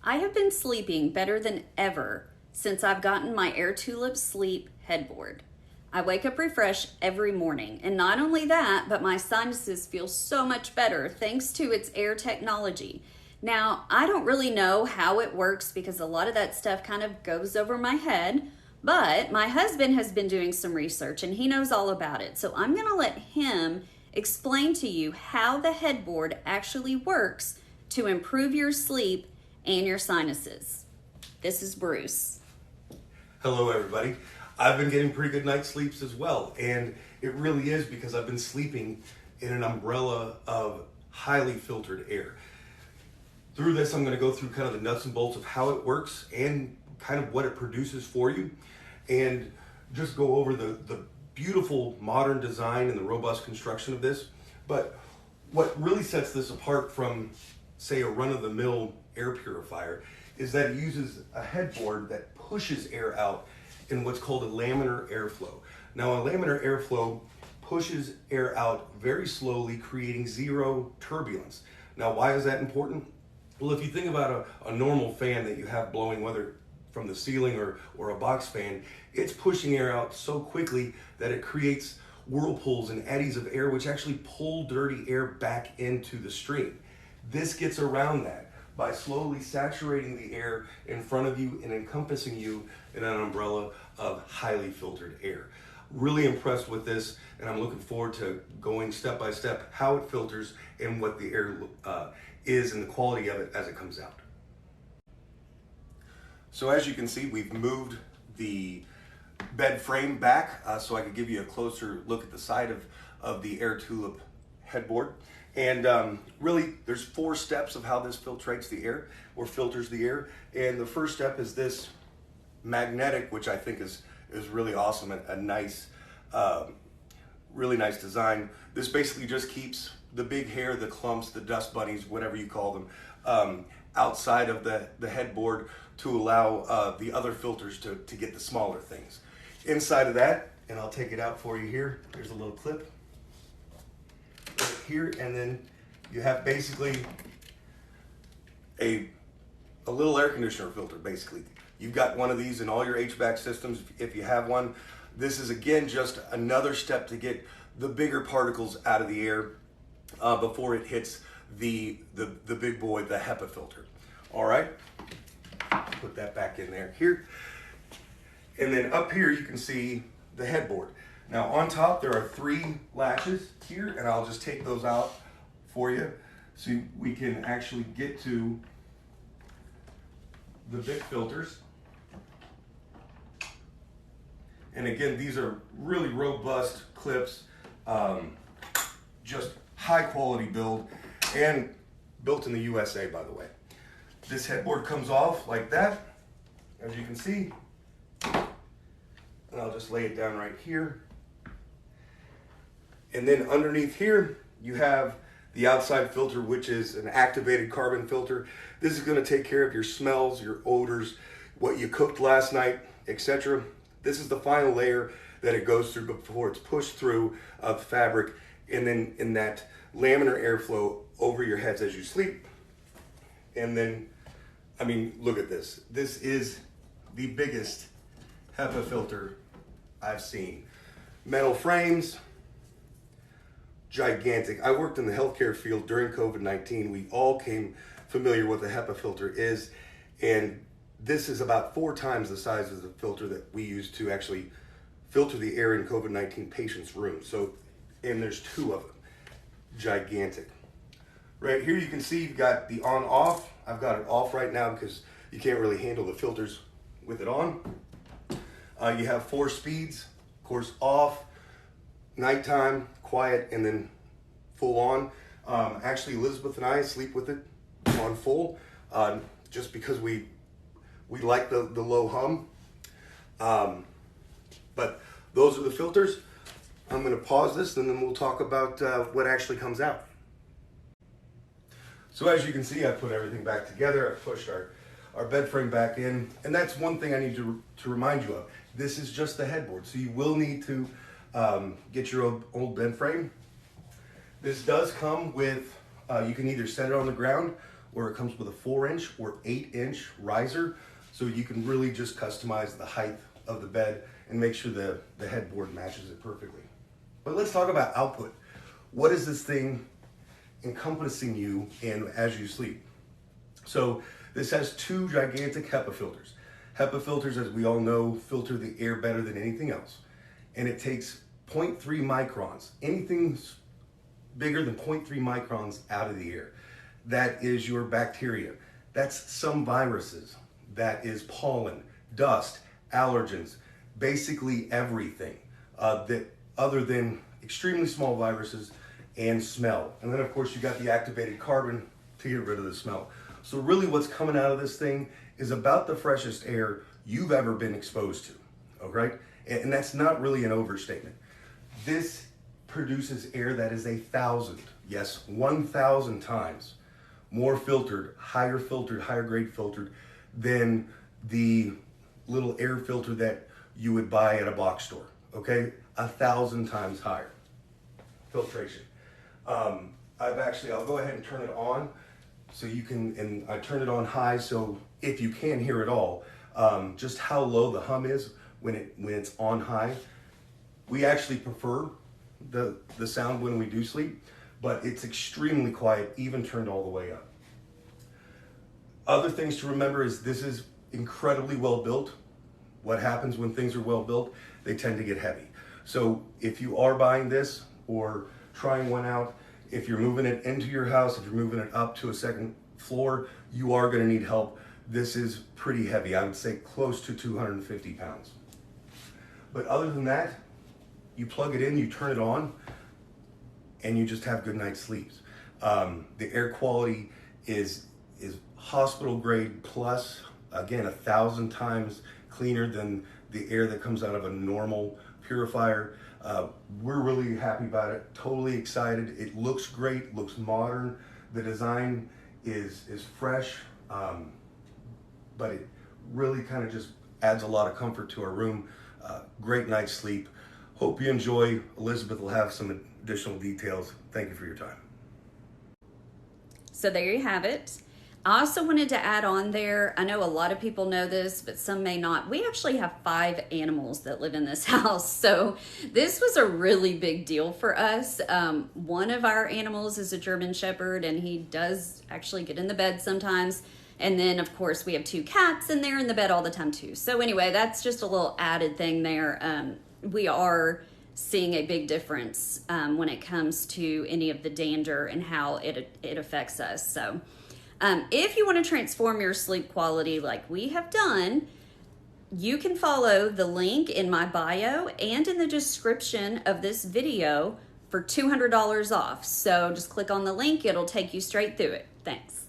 I have been sleeping better than ever since I've gotten my Air Tulip Sleep headboard. I wake up refreshed every morning, and not only that, but my sinuses feel so much better thanks to its air technology. Now, I don't really know how it works because a lot of that stuff kind of goes over my head, but my husband has been doing some research and he knows all about it. So I'm going to let him explain to you how the headboard actually works to improve your sleep and your sinuses. This is Bruce. Hello everybody. I've been getting pretty good night's sleeps as well, and it really is because I've been sleeping in an umbrella of highly filtered air. Through this, I'm going to go through kind of the nuts and bolts of how it works and kind of what it produces for you, and just go over the beautiful modern design and the robust construction of this. But what really sets this apart from, say, a run-of-the-mill air purifier is that it uses a headboard that pushes air out in what's called a laminar airflow. Now, a laminar airflow pushes air out very slowly, creating zero turbulence. Now, why is that important? Well, if you think about a normal fan that you have blowing, whether from the ceiling or a box fan, it's pushing air out so quickly that it creates whirlpools and eddies of air, which actually pull dirty air back into the stream. This gets around that by slowly saturating the air in front of you and encompassing you in an umbrella of highly filtered air. Really impressed with this, and I'm looking forward to going step by step how it filters and what the air is and the quality of it as it comes out. So as you can see, we've moved the bed frame back so I could give you a closer look at the side of the Air Tulip headboard. And really, there's 4 steps of how this filtrates the air or filters the air. And the first step is this magnetic, which I think is really awesome and a nice, really nice design. This basically just keeps the big hair, the clumps, the dust bunnies, whatever you call them, outside of the headboard to allow the other filters to get the smaller things. Inside of that, and I'll take it out for you here, there's a little clip here, and then you have basically a little air conditioner filter. Basically, you've got one of these in all your HVAC systems if you have one. This is again just another step to get the bigger particles out of the air before it hits the big boy, the HEPA filter. All right, put that back in there here, and then up here you can see the headboard. Now on top there are 3 latches here, and I'll just take those out for you so we can actually get to the big filters. And again, these are really robust clips, just high quality build, and built in the USA, by the way. This headboard comes off like that, as you can see, and I'll just lay it down right here. And then underneath here, you have the outside filter, which is an activated carbon filter. This is going to take care of your smells, your odors, what you cooked last night, etc. This is the final layer that it goes through before it's pushed through of fabric, and then in that laminar airflow over your heads as you sleep. And then, I mean, look at this. This is the biggest HEPA filter I've seen. Metal frames, gigantic. I worked in the healthcare field during COVID-19. We all came familiar with what a HEPA filter is, and this is about 4 times the size of the filter that we use to actually filter the air in COVID-19 patients' rooms. So, and there's 2 of them. Gigantic. Right here you can see you've got the on-off. I've got it off right now because you can't really handle the filters with it on. You have 4 speeds, of course, off, nighttime, quiet, and then full on. Actually, Elizabeth and I sleep with it on full, just because we like the low hum. But those are the filters. I'm going to pause this, and then we'll talk about what actually comes out. So as you can see, I put everything back together. I pushed our bed frame back in, and that's one thing I need to remind you of. This is just the headboard, so you will need to get your old bed frame. This does come with, you can either set it on the ground or it comes with a 4-inch or 8-inch riser, so you can really just customize the height of the bed and make sure the headboard matches it perfectly. But let's talk about output. What is this thing encompassing you in as you sleep? So this has 2 gigantic HEPA filters. HEPA filters, as we all know, filter the air better than anything else. And it takes 0.3 microns, anything bigger than 0.3 microns out of the air. That is your bacteria. That's some viruses. That is pollen, dust, allergens, basically everything that other than extremely small viruses and smell. And then of course you got the activated carbon to get rid of the smell. So really what's coming out of this thing is about the freshest air you've ever been exposed to, okay? And that's not really an overstatement. This produces air that is 1,000, yes, 1,000 times more filtered, higher grade filtered than the little air filter that you would buy at a box store, okay? 1,000 times higher filtration. I'll go ahead and turn it on so you can, and I turn it on high so if you can hear it all, just how low the hum is when it's on high. We actually prefer the sound when we do sleep, but it's extremely quiet, even turned all the way up. Other things to remember is this is incredibly well built. What happens when things are well built? They tend to get heavy. So if you are buying this or trying one out, if you're moving it into your house, if you're moving it up to a second floor, you are going to need help. This is pretty heavy. I would say close to 250 pounds. But other than that, you plug it in, you turn it on, and you just have good night's sleeps. The air quality is hospital grade plus, again, 1,000 times cleaner than the air that comes out of a normal purifier. We're really happy about it, totally excited. It looks great, looks modern. The design is fresh, but it really kind of just adds a lot of comfort to our room. Great night's sleep. Hope you enjoy. Elizabeth will have some additional details. Thank you for your time. So there you have it. I also wanted to add on there, I know a lot of people know this, but some may not. We actually have 5 animals that live in this house. So this was a really big deal for us. One of our animals is a German Shepherd, and he does actually get in the bed sometimes. And then, of course, we have 2 cats, and they're in the bed all the time, too. So anyway, that's just a little added thing there. We are seeing a big difference when it comes to any of the dander and how it affects us. So if you want to transform your sleep quality like we have done, you can follow the link in my bio and in the description of this video for $200 off. So just click on the link. It'll take you straight through it. Thanks.